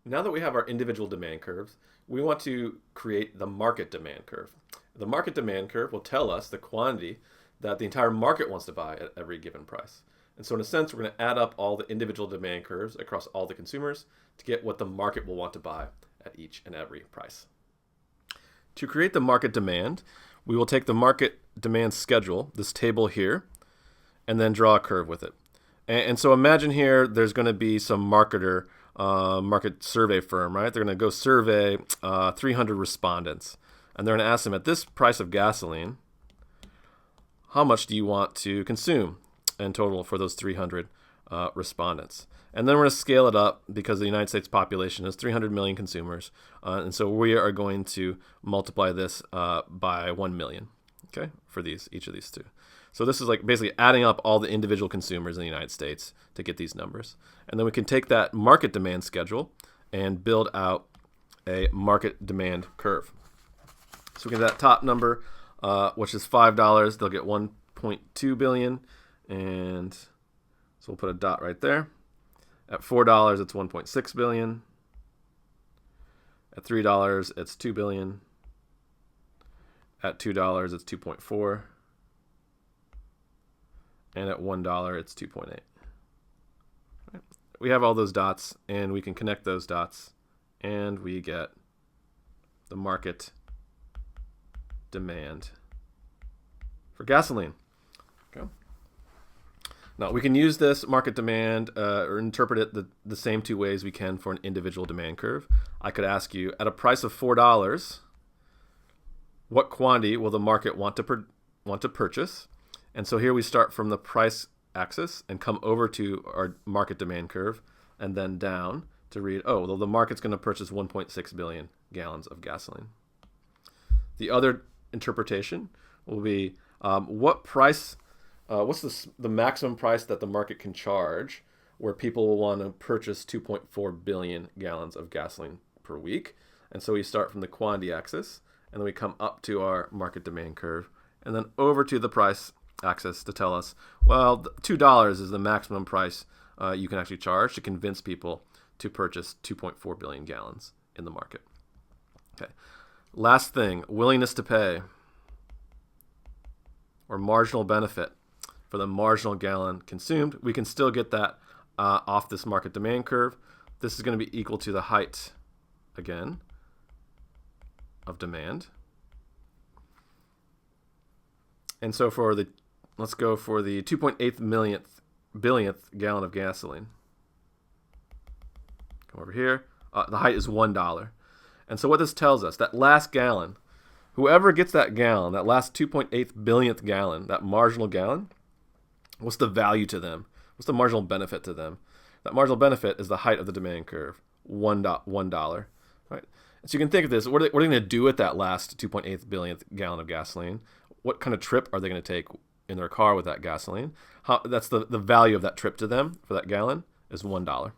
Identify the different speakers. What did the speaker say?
Speaker 1: Now that we have our individual demand curves, we want to create the market demand curve. The market demand curve will tell us the quantity that the entire market wants to buy at every given price. And so in a sense, we're going to add up all the individual demand curves across all the consumers to get what the market will want to buy at each and every price. To create the market demand, we will take the market demand schedule, this table here, and then draw a curve with it. And so imagine here there's going to be some marketer, market survey firm, right? They're going to go survey 300 respondents. And they're going to ask them, at this price of gasoline, how much do you want to consume in total for those 300 respondents? And then we're going to scale it up because the United States population is 300 million consumers. And so we are going to multiply this by 1 million, okay, for each of these two. So this is like basically adding up all the individual consumers in the United States to get these numbers. And then we can take that market demand schedule and build out a market demand curve. So we get that top number, which is $5. They'll get 1.2 billion, and so we'll put a dot right there. At $4, it's 1.6 billion. At $3, it's 2 billion. At $2, it's 2.4. And at $1, it's 2.8. Right. We have all those dots, and we can connect those dots, and we get the market demand for gasoline. Okay. Now we can use this market demand or interpret it the same two ways we can for an individual demand curve. I could ask you, at a price of $4, what quantity will the market want to purchase? And so here we start from the price axis and come over to our market demand curve and then down to read, oh, well, the market's going to purchase 1.6 billion gallons of gasoline. The other interpretation will be what price, what's the maximum price that the market can charge where people will want to purchase 2.4 billion gallons of gasoline per week. And so we start from the quantity axis, and then we come up to our market demand curve, and then over to the price axis to tell us, well, $2 is the maximum price you can actually charge to convince people to purchase 2.4 billion gallons in the market. Okay. Last thing, willingness to pay or marginal benefit for the marginal gallon consumed. We can still get that off this market demand curve. This is going to be equal to the height, again, of demand. And so let's go for the 2.8 billionth gallon of gasoline. Come over here. The height is $1. And so what this tells us, that last gallon, whoever gets that gallon, that last 2.8 billionth gallon, that marginal gallon, what's the value to them? What's the marginal benefit to them? That marginal benefit is the height of the demand curve, $1. Right? So you can think of this, what are they going to do with that last 2.8 billionth gallon of gasoline? What kind of trip are they going to take in their car with that gasoline? That's the value of that trip to them for that gallon is $1.